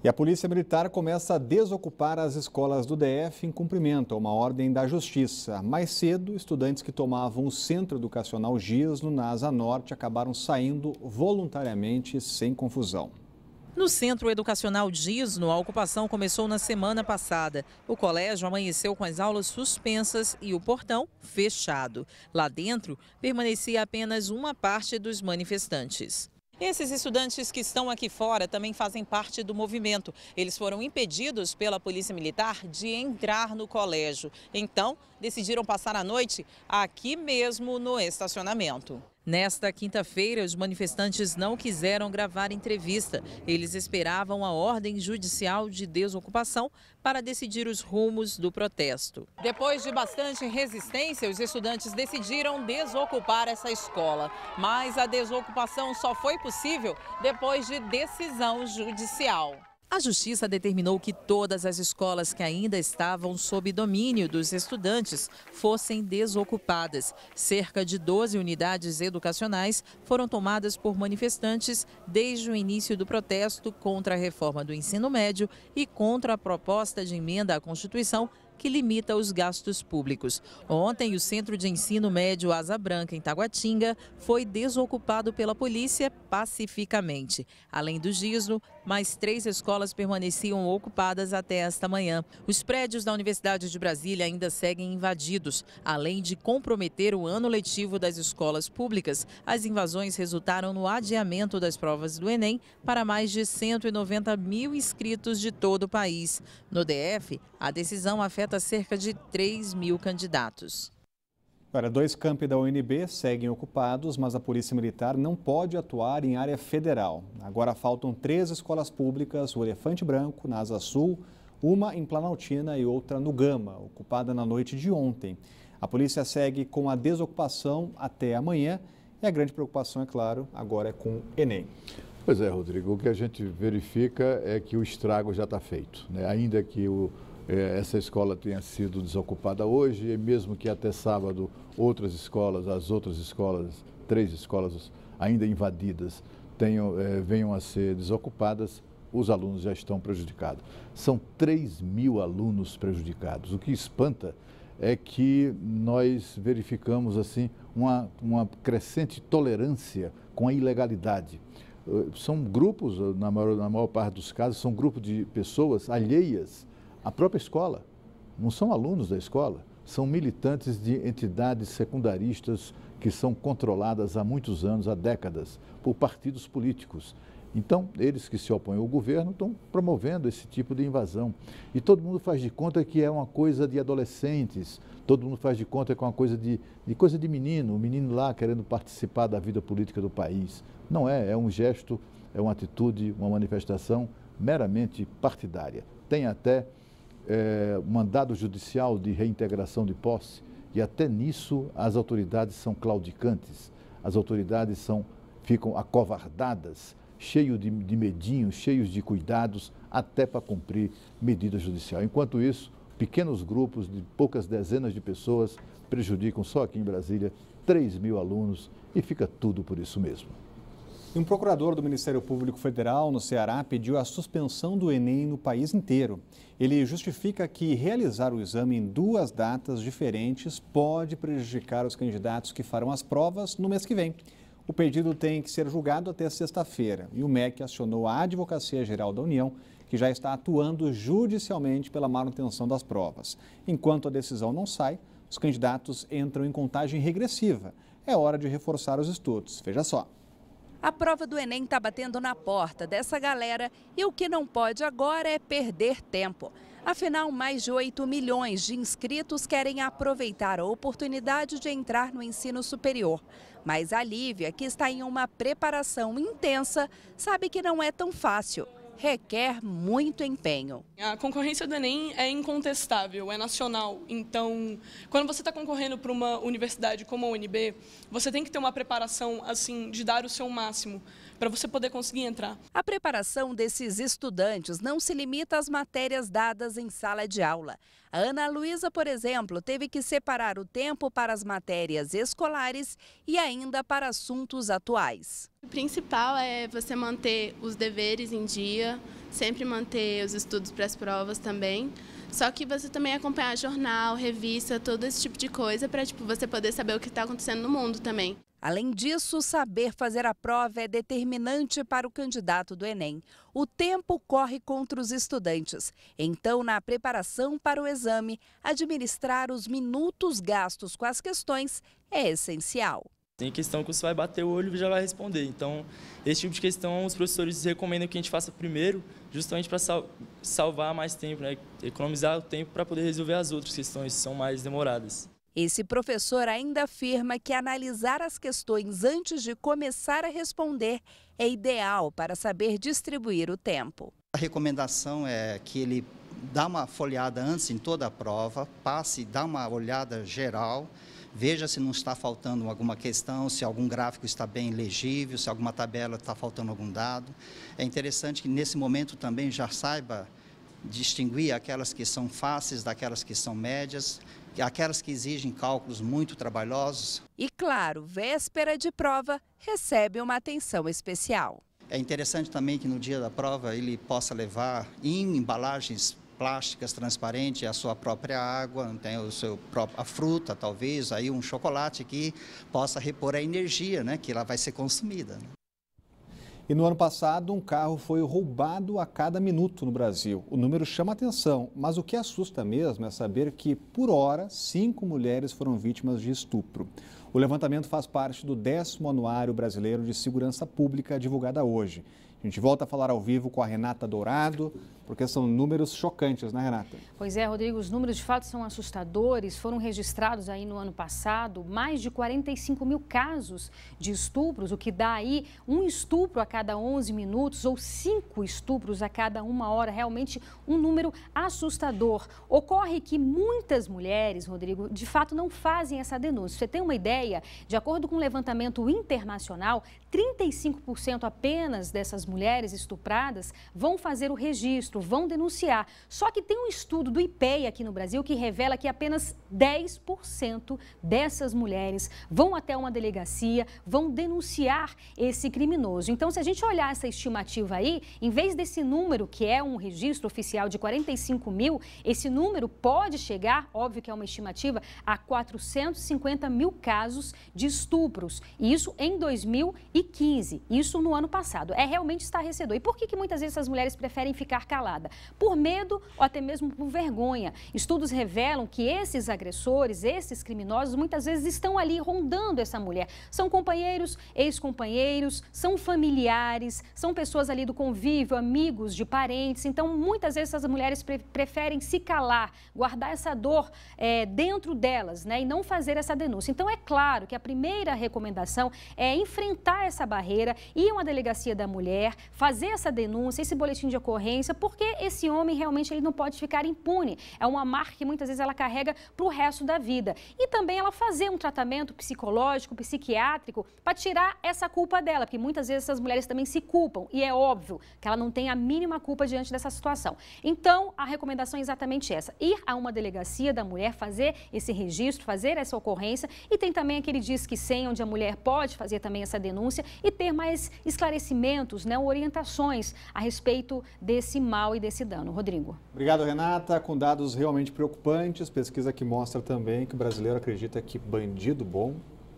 E a Polícia Militar começa a desocupar as escolas do DF em cumprimento a uma ordem da Justiça. Mais cedo, estudantes que tomavam o Centro Educacional Gisno, na Asa Norte, acabaram saindo voluntariamente sem confusão. No Centro Educacional Gisno, a ocupação começou na semana passada. O colégio amanheceu com as aulas suspensas e o portão fechado. Lá dentro, permanecia apenas uma parte dos manifestantes. Esses estudantes que estão aqui fora também fazem parte do movimento. Eles foram impedidos pela Polícia Militar de entrar no colégio. Então, decidiram passar a noite aqui mesmo no estacionamento. Nesta quinta-feira, os manifestantes não quiseram gravar entrevista. Eles esperavam a ordem judicial de desocupação para decidir os rumos do protesto. Depois de bastante resistência, os estudantes decidiram desocupar essa escola. Mas a desocupação só foi possível depois de decisão judicial. A Justiça determinou que todas as escolas que ainda estavam sob domínio dos estudantes fossem desocupadas. Cerca de 12 unidades educacionais foram tomadas por manifestantes desde o início do protesto contra a reforma do ensino médio e contra a proposta de emenda à Constituição que limita os gastos públicos. Ontem, o Centro de Ensino Médio Asa Branca, em Taguatinga, foi desocupado pela polícia pacificamente. Além do Gisno, mais 3 escolas permaneciam ocupadas até esta manhã. Os prédios da Universidade de Brasília ainda seguem invadidos. Além de comprometer o ano letivo das escolas públicas, as invasões resultaram no adiamento das provas do Enem para mais de 190 mil inscritos de todo o país. No DF, a decisão afeta cerca de 3 mil candidatos. Agora, 2 campi da UNB seguem ocupados, mas a Polícia Militar não pode atuar em área federal. Agora faltam 3 escolas públicas, o Elefante Branco, na Asa Sul, uma em Planaltina e outra no Gama, ocupada na noite de ontem. A polícia segue com a desocupação até amanhã e a grande preocupação, é claro, agora é com o Enem. Pois é, Rodrigo, o que a gente verifica é que o estrago já está feito, né? Ainda que essa escola tenha sido desocupada hoje, e mesmo que até sábado as outras escolas, 3 escolas ainda invadidas, venham a ser desocupadas, os alunos já estão prejudicados. São 3 mil alunos prejudicados. O que espanta é que nós verificamos assim uma crescente tolerância com a ilegalidade. São grupos, na maior parte dos casos, são grupos de pessoas alheias à própria escola. Não são alunos da escola, são militantes de entidades secundaristas que são controladas há muitos anos, há décadas, por partidos políticos. Então, eles que se opõem ao governo estão promovendo esse tipo de invasão. E todo mundo faz de conta que é uma coisa de adolescentes, todo mundo faz de conta que é uma coisa de menino, o menino lá querendo participar da vida política do país. Não é um gesto, é uma atitude, uma manifestação meramente partidária. Tem até mandado judicial de reintegração de posse e até nisso as autoridades são claudicantes, as autoridades ficam acovardadas, cheios de medinhos, cheios de cuidados, até para cumprir medida judicial. Enquanto isso, pequenos grupos de poucas dezenas de pessoas prejudicam só aqui em Brasília 3 mil alunos e fica tudo por isso mesmo. Um procurador do Ministério Público Federal no Ceará pediu a suspensão do Enem no país inteiro. Ele justifica que realizar o exame em 2 datas diferentes pode prejudicar os candidatos que farão as provas no mês que vem. O pedido tem que ser julgado até sexta-feira e o MEC acionou a Advocacia Geral da União, que já está atuando judicialmente pela manutenção das provas. Enquanto a decisão não sai, os candidatos entram em contagem regressiva. É hora de reforçar os estudos. Veja só. A prova do Enem está batendo na porta dessa galera e o que não pode agora é perder tempo. Afinal, mais de 8 milhões de inscritos querem aproveitar a oportunidade de entrar no ensino superior. Mas a Lívia, que está em uma preparação intensa, sabe que não é tão fácil. Requer muito empenho. A concorrência do Enem é incontestável, é nacional. Então, quando você está concorrendo para uma universidade como a UNB, você tem que ter uma preparação assim de dar o seu máximo. para você poder conseguir entrar. A preparação desses estudantes não se limita às matérias dadas em sala de aula. A Ana Luísa, por exemplo, teve que separar o tempo para as matérias escolares e ainda para assuntos atuais. O principal é você manter os deveres em dia, sempre manter os estudos para as provas também. Só que você também acompanhar jornal, revista, todo esse tipo de coisa para você poder saber o que está acontecendo no mundo também. Além disso, saber fazer a prova é determinante para o candidato do Enem. O tempo corre contra os estudantes. Então, na preparação para o exame, administrar os minutos gastos com as questões é essencial. Tem questão que você vai bater o olho e já vai responder. Então, esse tipo de questão, os professores recomendam que a gente faça primeiro, justamente para salvar mais tempo, né? Economizar o tempo para poder resolver as outras questões que são mais demoradas. Esse professor ainda afirma que analisar as questões antes de começar a responder é ideal para saber distribuir o tempo. A recomendação é que ele dá uma folheada antes em toda a prova, passe, dá uma olhada geral, veja se não está faltando alguma questão, se algum gráfico está bem legível, se alguma tabela está faltando algum dado. É interessante que nesse momento também já saiba distinguir aquelas que são fáceis daquelas que são médias, aquelas que exigem cálculos muito trabalhosos. E claro, véspera de prova, recebe uma atenção especial. É interessante também que no dia da prova ele possa levar em embalagens plásticas transparentes a sua própria água, tem a fruta talvez, aí um chocolate que possa repor a energia, né, que ela vai ser consumida. Né? E no ano passado, um carro foi roubado a cada minuto no Brasil. O número chama atenção, mas o que assusta mesmo é saber que, por hora, 5 mulheres foram vítimas de estupro. O levantamento faz parte do 10º Anuário Brasileiro de Segurança Pública, divulgado hoje. A gente volta a falar ao vivo com a Renata Dourado, porque são números chocantes, né, Renata? Pois é, Rodrigo, os números de fato são assustadores. Foram registrados aí no ano passado mais de 45 mil casos de estupros, o que dá aí um estupro a cada 11 minutos ou 5 estupros a cada 1 hora. Realmente um número assustador. Ocorre que muitas mulheres, Rodrigo, de fato não fazem essa denúncia. Você tem uma ideia? De acordo com um levantamento internacional, 35% apenas dessas mulheres estupradas vão fazer o registro, vão denunciar. Só que tem um estudo do IPEA aqui no Brasil que revela que apenas 10% dessas mulheres vão até uma delegacia, vão denunciar esse criminoso. Então, se a gente olhar essa estimativa aí, em vez desse número, que é um registro oficial de 45 mil, esse número pode chegar, óbvio que é uma estimativa, a 450 mil casos de estupros. E isso em 2015, isso no ano passado. É realmente estarrecedor. E por que muitas vezes essas mulheres preferem ficar caladas? Por medo ou até mesmo por vergonha. Estudos revelam que esses agressores, esses criminosos, muitas vezes estão ali rondando essa mulher. São companheiros, ex-companheiros, são familiares, são pessoas ali do convívio, amigos de parentes. Então, muitas vezes essas mulheres preferem se calar, guardar essa dor dentro delas, né, e não fazer essa denúncia. Então, é claro que a primeira recomendação é enfrentar essa barreira, ir a uma delegacia da mulher, fazer essa denúncia, esse boletim de ocorrência, porque esse homem realmente ele não pode ficar impune. É uma marca que muitas vezes ela carrega para o resto da vida. E também ela fazer um tratamento psicológico, psiquiátrico, para tirar essa culpa dela, porque muitas vezes essas mulheres também se culpam e é óbvio que ela não tem a mínima culpa diante dessa situação. Então, a recomendação é exatamente essa: ir a uma delegacia da mulher, fazer esse registro, fazer essa ocorrência, e tem também aquele Disque 100, onde a mulher pode fazer também essa denúncia e ter mais esclarecimentos, né, orientações a respeito desse mal e desse dano. Rodrigo. Obrigado, Renata. Com dados realmente preocupantes, pesquisa que mostra também que o brasileiro acredita que bandido bom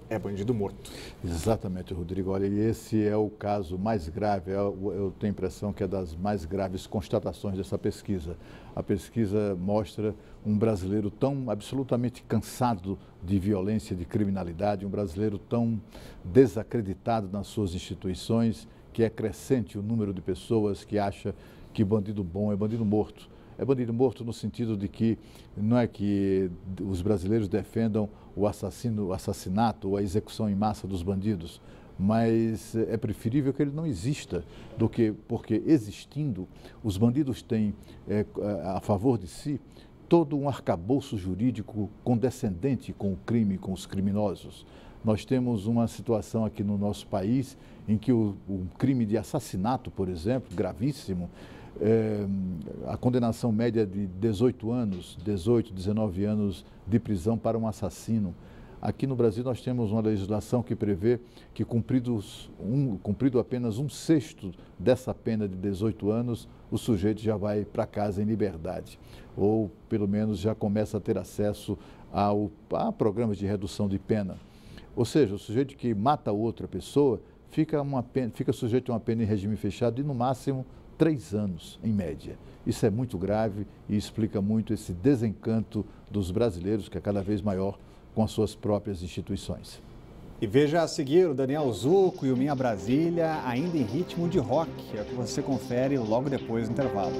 é bandido morto. Exatamente, Rodrigo. Olha, esse é o caso mais grave, eu tenho a impressão que é das mais graves constatações dessa pesquisa. A pesquisa mostra um brasileiro tão absolutamente cansado de violência, de criminalidade, um brasileiro tão desacreditado nas suas instituições, que é crescente o número de pessoas que acha que bandido bom é bandido morto. É bandido morto no sentido de que não é que os brasileiros defendam o assassinato ou a execução em massa dos bandidos, mas é preferível que ele não exista, porque existindo, os bandidos têm a favor de si todo um arcabouço jurídico condescendente com o crime, com os criminosos. Nós temos uma situação aqui no nosso país em que o crime de assassinato, por exemplo, gravíssimo, a condenação média de 18 anos, 18, 19 anos de prisão para um assassino. Aqui no Brasil nós temos uma legislação que prevê que cumprido apenas 1/6 dessa pena de 18 anos, o sujeito já vai para casa em liberdade, ou pelo menos já começa a ter acesso a programas de redução de pena. Ou seja, o sujeito que mata outra pessoa fica sujeito a uma pena em regime fechado de no máximo 3 anos, em média. Isso é muito grave e explica muito esse desencanto dos brasileiros, que é cada vez maior, com as suas próprias instituições. E veja a seguir o Daniel Zucco e o Minha Brasília, ainda em ritmo de rock, é o que você confere logo depois do intervalo.